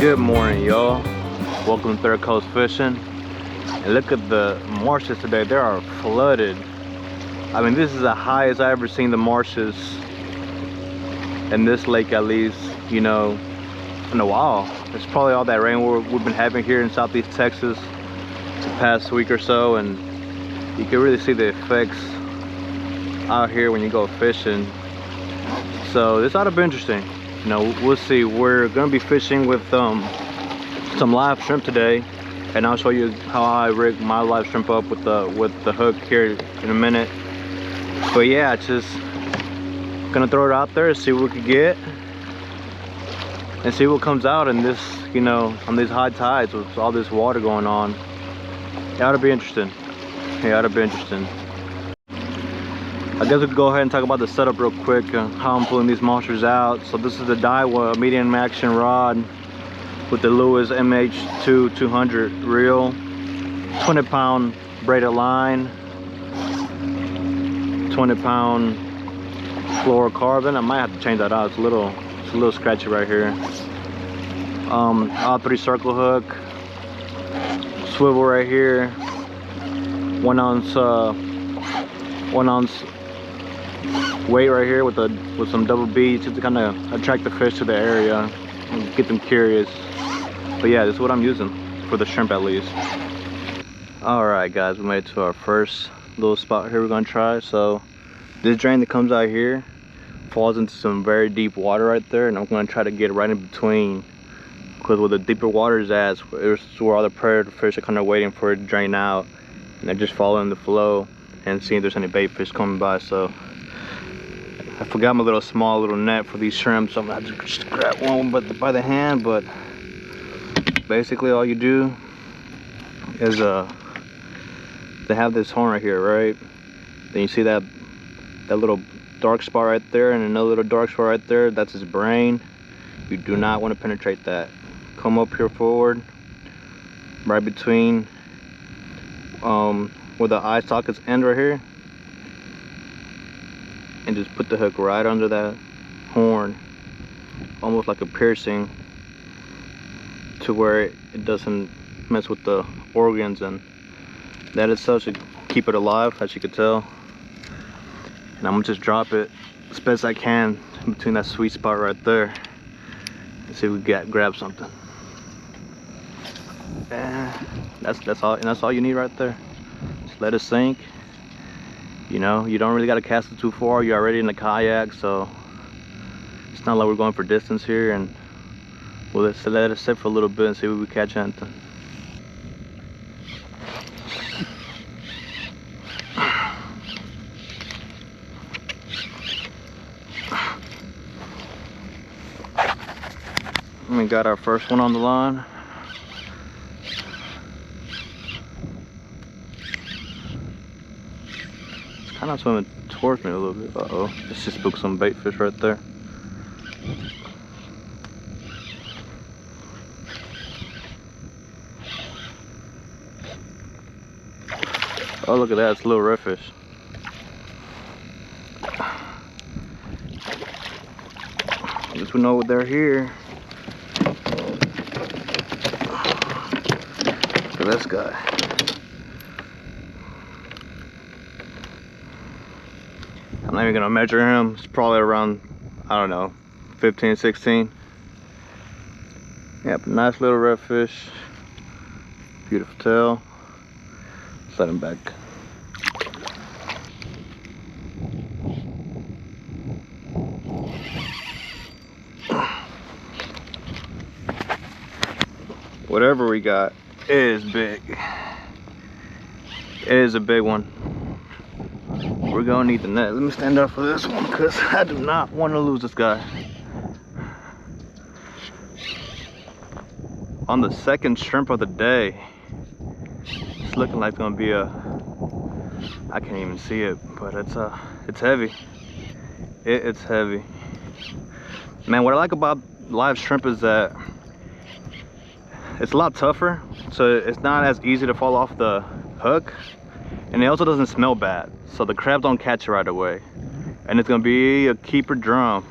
Good morning, y'all. Welcome to Third Coast Fishing. And look at the marshes today. They are flooded. I mean, this is the highest I've ever seen the marshes in this lake, at least, you know, in a while. It's probably all that rain we've been having here in Southeast Texas the past week or so, and you can really see the effects out here when you go fishing. So this ought to be interesting. You know, we'll see. We're gonna be fishing with some live shrimp today, and I'll show you how I rig my live shrimp up with the hook here in a minute. But yeah, just gonna throw it out there and see what we can get and see what comes out in this, you know, on these high tides with all this water going on. It ought to be interesting. It ought to be interesting. I guess we could go ahead and talk about the setup real quick, how I'm pulling these monsters out. So this is the Daiwa medium action rod with the Lewis MH2 200 reel, 20-pound braided line, 20-pound fluorocarbon. I might have to change that out. It's a little scratchy right here. R3 circle hook, swivel right here, 1 ounce weight right here with some double beads just to kind of attract the fish to the area and get them curious. But yeah, this is what I'm using for the shrimp, at least. All right, guys, we made it to our first little spot here we're gonna try. So this drain that comes out here falls into some very deep water right there, and I'm gonna try to get right in between, because where the deeper water is at, it's where all the predator fish are kind of waiting for it to drain out, and they're just following the flow and seeing if there's any bait fish coming by. So I forgot my small little net for these shrimp, so I'm gonna have to just grab one by the hand. But basically all you do is they have this horn right here, right? Then you see that little dark spot right there, and another little dark spot right there. That's his brain. You do not want to penetrate that. Come up here forward, right between where the eye sockets end right here, and just put the hook right under that horn, almost like a piercing, to where it doesn't mess with the organs, and that itself should keep it alive, as you can tell. And I'm gonna just drop it as best I can in between that sweet spot right there and see if we can grab something. And that's all you need right there. Just let it sink. You know, you don't really got to cast it too far. You're already in the kayak, so it's not like we're going for distance here. And we'll let it sit for a little bit and see if we catch anything. We got our first one on the line. Kind of swimming towards me a little bit. Uh-oh, just spooked some bait fish right there. Oh, look at that, it's a little redfish. I guess we know they're here. Look at this guy. I'm not even gonna measure him. It's probably around, I don't know, 15, 16. Yep, nice little redfish. Beautiful tail. Let's let him back. Whatever we got is big. It is a big one. We're gonna need the net. Let me stand up for this one, because I do not want to lose this guy. On the second shrimp of the day. It's looking like it's gonna be I can't even see it, but it's heavy. It's heavy. Man, what I like about live shrimp is that it's a lot tougher, so it's not as easy to fall off the hook, and it also doesn't smell bad, so the crabs don't catch it right away, and it's gonna be a keeper drum.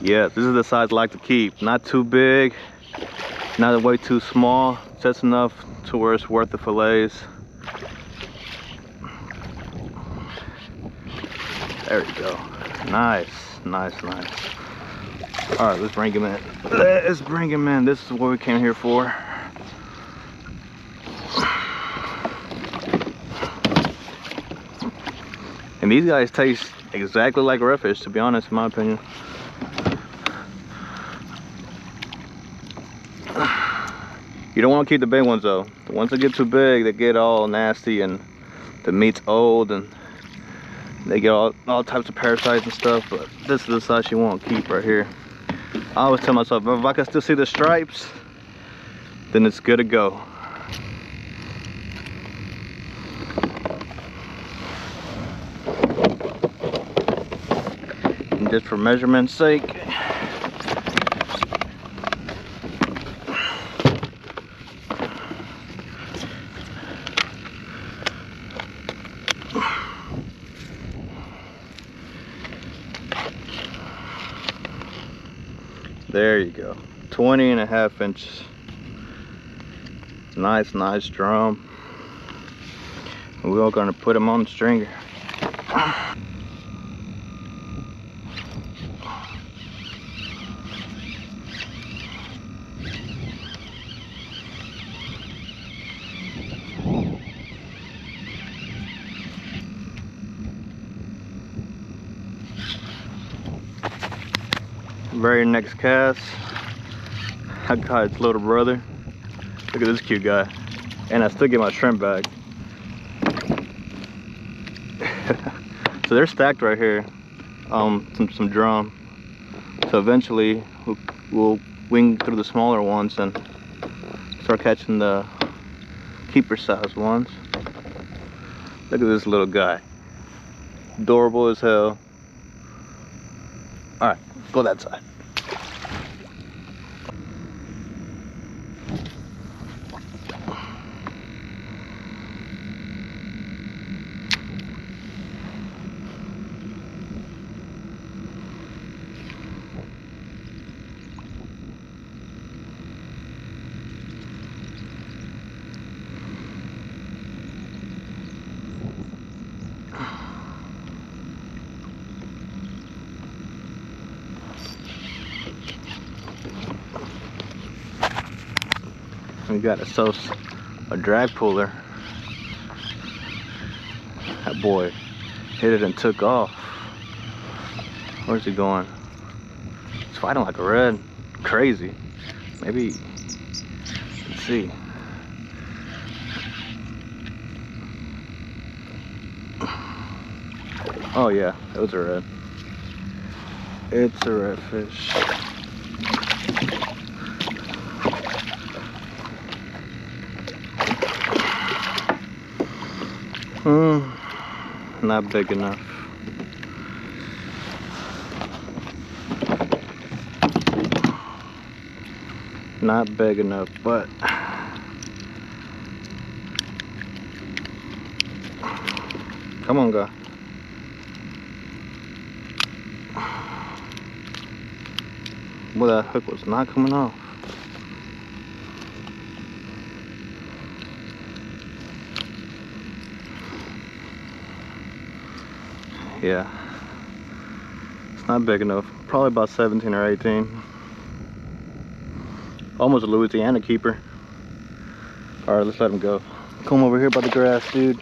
Yes, this is the size I like to keep. Not too big, not way too small, just enough to where it's worth the fillets. There you go. Nice, nice, nice. All right, let's bring him in. Let's bring him in. This is what we came here for. And these guys taste exactly like redfish, to be honest, in my opinion. You don't want to keep the big ones though. The ones that get too big, they get all nasty and the meat's old and they get all types of parasites and stuff. But this is the size you want to keep right here. I always tell myself, if I can still see the stripes, then it's good to go. And just for measurement's sake, there you go, 20.5 inches. Nice, nice drum. And we're gonna put them on the stringer. Very next cast, I got its little brother. Look at this cute guy. And I still get my shrimp back. So they're stacked right here, some drum. So eventually we'll wing through the smaller ones and start catching the keeper size ones. Look at this little guy. Adorable as hell. All right, go that side. We got a drag puller. That boy hit it and took off. Where's he going? It's fighting like a red. Crazy. Maybe, let's see. Oh yeah, it was a red. It's a red fish. Not big enough. Not big enough, but come on, guy. Well, that hook was not coming off. Yeah, it's not big enough. Probably about 17 or 18. Almost a Louisiana keeper. All right, let's let him go. Come over here by the grass, dude.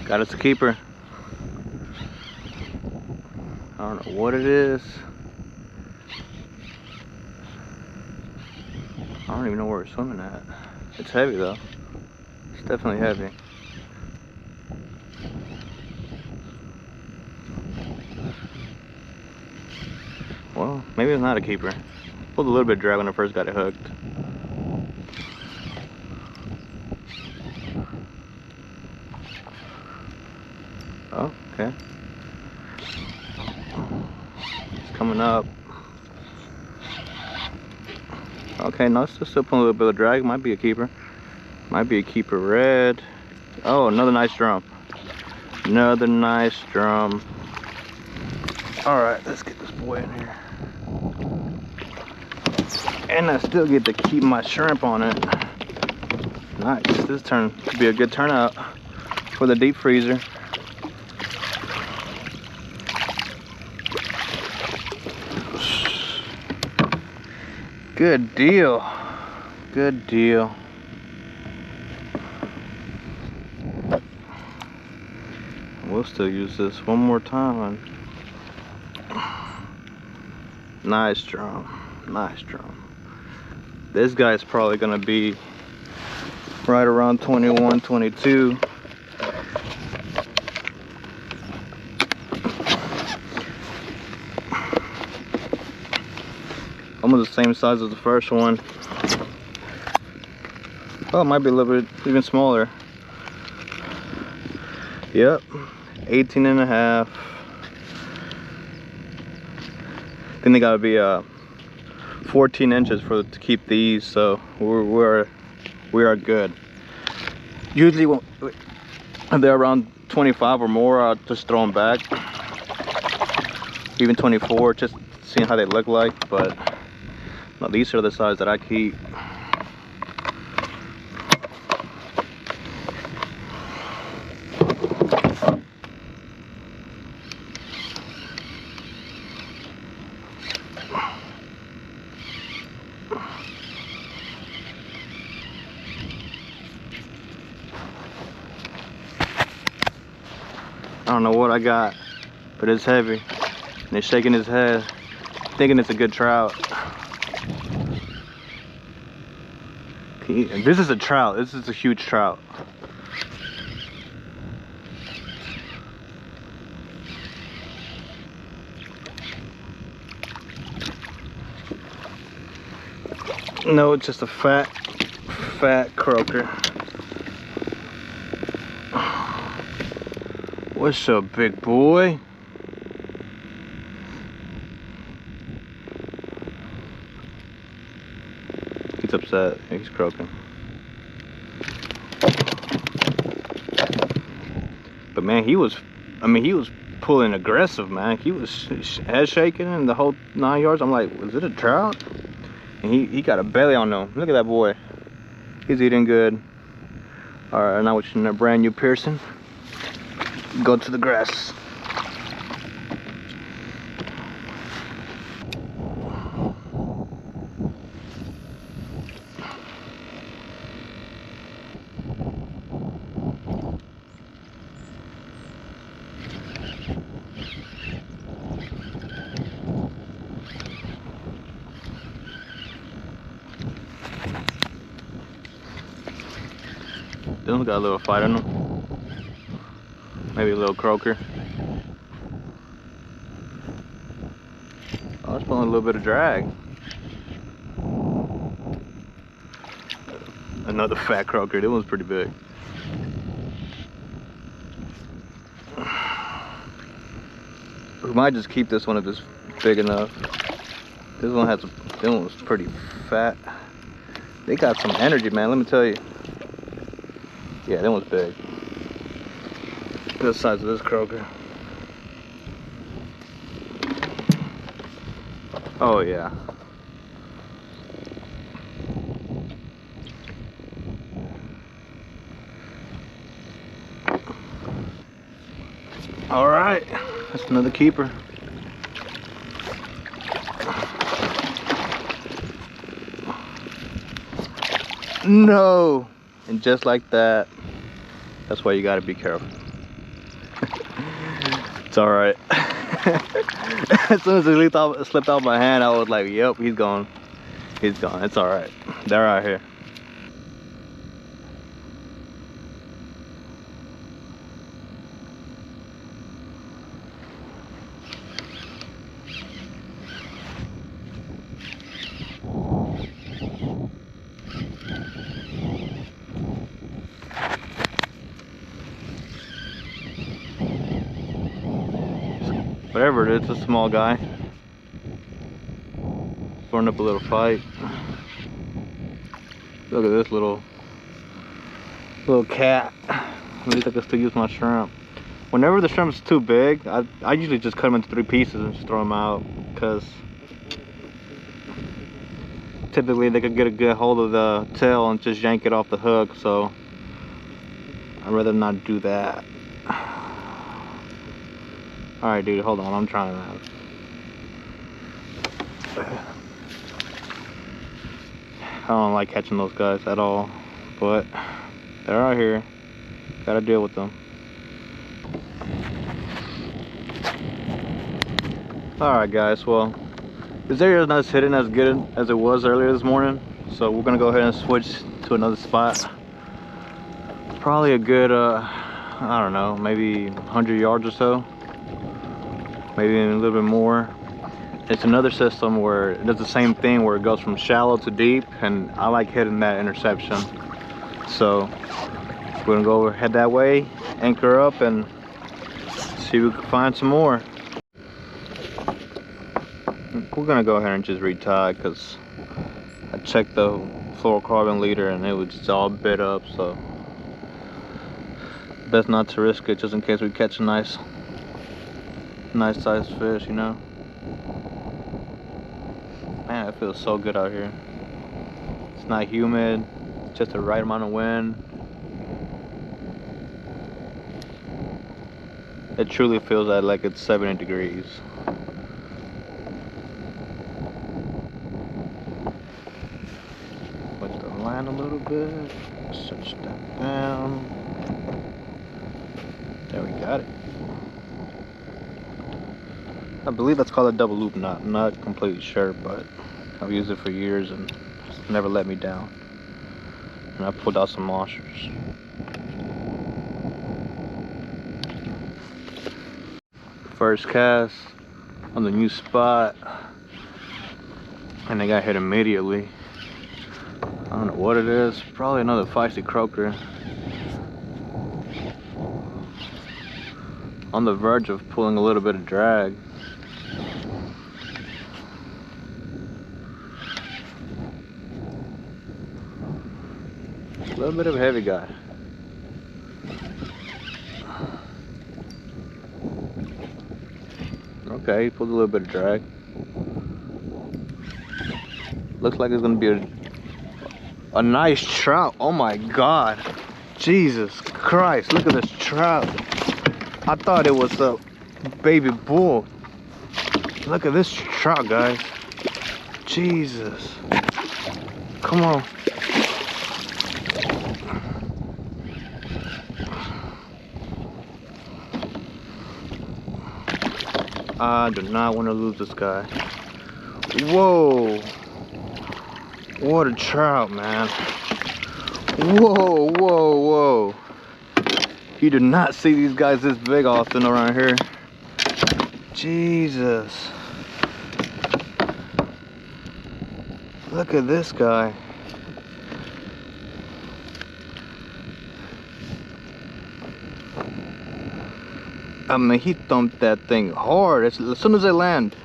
Got us a keeper. I don't know what it is. I don't even know where it's swimming at. It's heavy though. It's definitely heavy. Well, maybe it's not a keeper. Pulled a little bit of drag when I first got it hooked. Oh, okay. It's coming up. Okay, no, it's still pulling a little bit of drag. Might be a keeper. Might be a keeper red. Oh, another nice drum. Another nice drum. All right, let's get this boy in here. And I still get to keep my shrimp on it. Nice. This turn could be a good turnout for the deep freezer. Good deal. Good deal. We'll still use this one more time. Nice drum. Nice drum. This guy's probably gonna be right around 21, 22. Almost the same size as the first one. Oh, it might be a little bit even smaller. Yep, 18 and a half. Then they gotta be 14 inches to keep these, so we are good. Usually when they're around 25 or more, I'll just throw them back. Even 24, just seeing how they look like. But no, these are the size that I keep. I don't know what I got, but it's heavy. And he's shaking his head, thinking it's a good trout. This is a trout. This is a huge trout. No, it's just a fat croaker. What's up, big boy? He's upset. He's croaking. But man, he was pulling aggressive, man. He was head shaking and the whole 9 yards. I'm like, was it a trout? And he got a belly on him. Look at that boy. He's eating good. All right, now we're in a brand new Pearson. Go to the grass. This one's got a little fight on him. Maybe a little croaker. Oh, it's pulling a little bit of drag. Another fat croaker. This one's pretty big. We might just keep this one if it's big enough. This one was pretty fat. They got some energy, man, let me tell you. Yeah, that one's big. The size of this croaker. Oh yeah. All right, that's another keeper. No, and just like that. That's why you gotta be careful. It's all right. As soon as it slipped out my hand, I was like, yep, he's gone. He's gone. It's all right. They're out here. Whatever it is, it's a small guy. Throwing up a little fight. Look at this little cat. At least I can still use my shrimp. Whenever the shrimp's too big, I usually just cut them into 3 pieces and just throw them out, because typically they could get a good hold of the tail and just yank it off the hook, so I'd rather not do that. Alright dude, hold on, I'm trying that. I don't like catching those guys at all, but they're out here. Gotta deal with them. Alright guys, well, this area is not hitting as good as it was earlier this morning, so we're gonna go ahead and switch to another spot. Probably a good, I don't know, maybe 100 yards or so. Maybe even a little bit more. It's another system where it does the same thing, where it goes from shallow to deep, and I like hitting that interception. So we're gonna go head that way, anchor up, and see if we can find some more. We're gonna go ahead and just retie, because I checked the fluorocarbon leader and it was just all bit up, so best not to risk it, just in case we catch a nice sized fish, you know. Man, it feels so good out here. It's not humid, just the right amount of wind. It truly feels like it's 70 degrees. Push the line a little bit, search that down. There, we got it. I believe that's called a double loop knot. I'm not completely sure, but I've used it for years and it's never let me down. And I pulled out some monsters. First cast on the new spot, and they got hit immediately. I don't know what it is. Probably another feisty croaker. On the verge of pulling a little bit of drag. A little bit of a heavy guy. Okay, he pulled a little bit of drag. Looks like it's gonna be a nice trout. Oh my God. Jesus Christ, look at this trout. I thought it was a baby bull. Look at this trout, guys. Jesus. Come on. I do not want to lose this guy. Whoa. What a trout, man. Whoa, whoa, whoa. You do not see these guys this big often around here. Jesus. Look at this guy. I mean, he thumped that thing hard as soon as they land.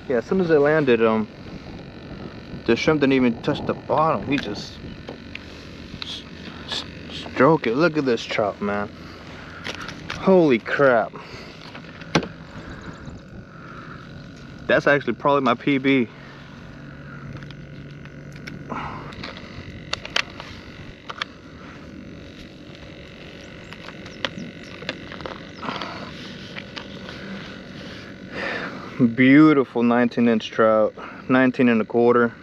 Yeah, as soon as they landed, the shrimp didn't even touch the bottom. He just stroke it. Look at this trout, man. Holy crap. That's actually probably my PB. Beautiful 19-inch trout, 19 and a quarter.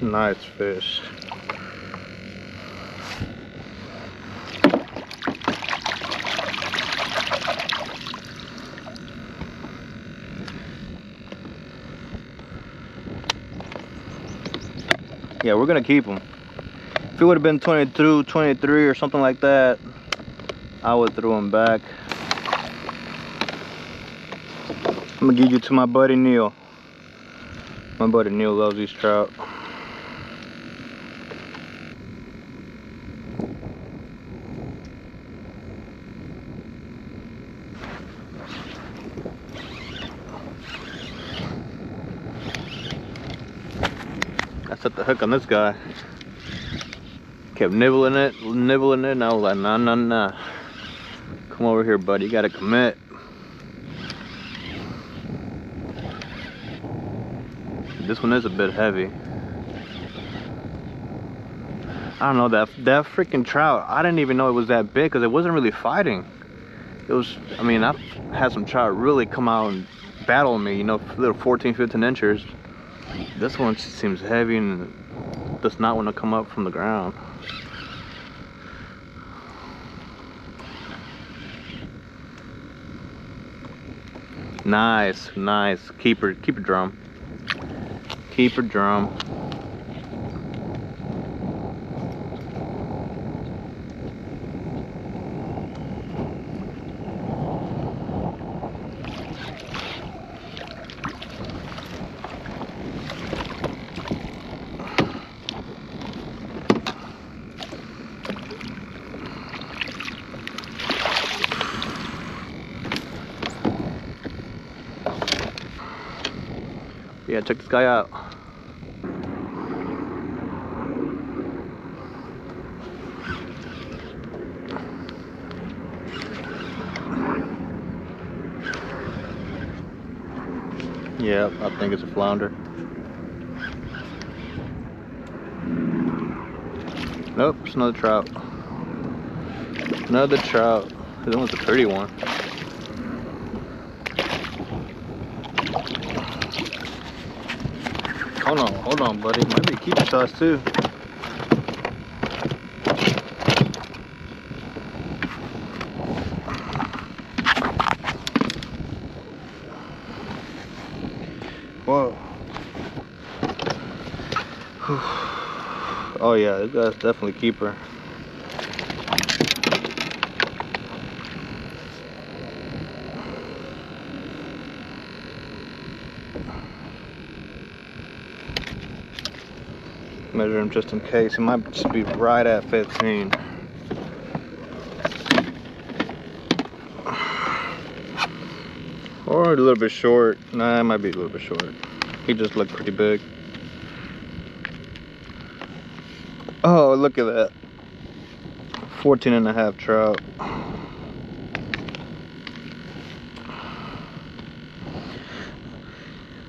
Nice fish. Yeah, we're gonna keep them. If it would have been 22, 23 or something like that, I would throw them back. I'm gonna give you to my buddy Neil. My buddy Neil loves these trout. set the hook on this guy. Kept nibbling it, and I was like, nah. Come over here, buddy, you gotta commit. This one is a bit heavy. I don't know, that freaking trout, I didn't even know it was that big because it wasn't really fighting. It was, I mean, I've had some trout really come out and battle me, you know, little 14, 15 inches. This one seems heavy and does not want to come up from the ground. Nice. Keep her drum. Keep her drum. Yeah, check this guy out. Yeah, I think it's a flounder. Nope, it's another trout. Another trout. This one's a pretty one. Hold on, buddy. Might be keeper size too. Whoa. Oh yeah, this guy's definitely keeper. Measure him just in case. He might just be right at 15. Or a little bit short. Nah, it might be a little bit short. He just looked pretty big. Oh, look at that. 14.5 trout.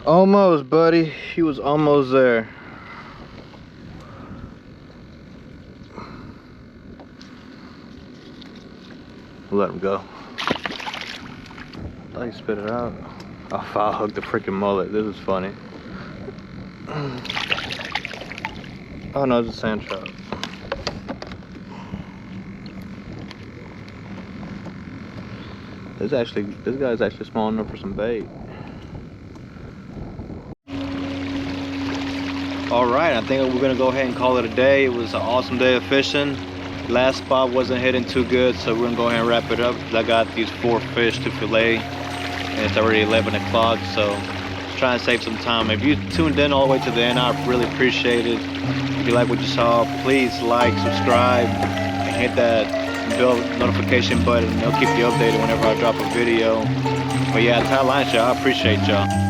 Almost, buddy. He was almost there. Let him go. I thought he spit it out. Oh, foul hooked the freaking mullet. This is funny. Oh no, it's a sand trout. This guy's actually small enough for some bait. All right, I think we're gonna go ahead and call it a day. It was an awesome day of fishing. Last spot wasn't hitting too good, so we're gonna go ahead and wrap it up. I got these 4 fish to fillet, and it's already 11 o'clock, so trying to save some time. If you tuned in all the way to the end, I really appreciate it. If you like what you saw, please like, subscribe, and hit that bell notification button. It'll keep you updated whenever I drop a video. But yeah, that's how I line y'all. I appreciate y'all.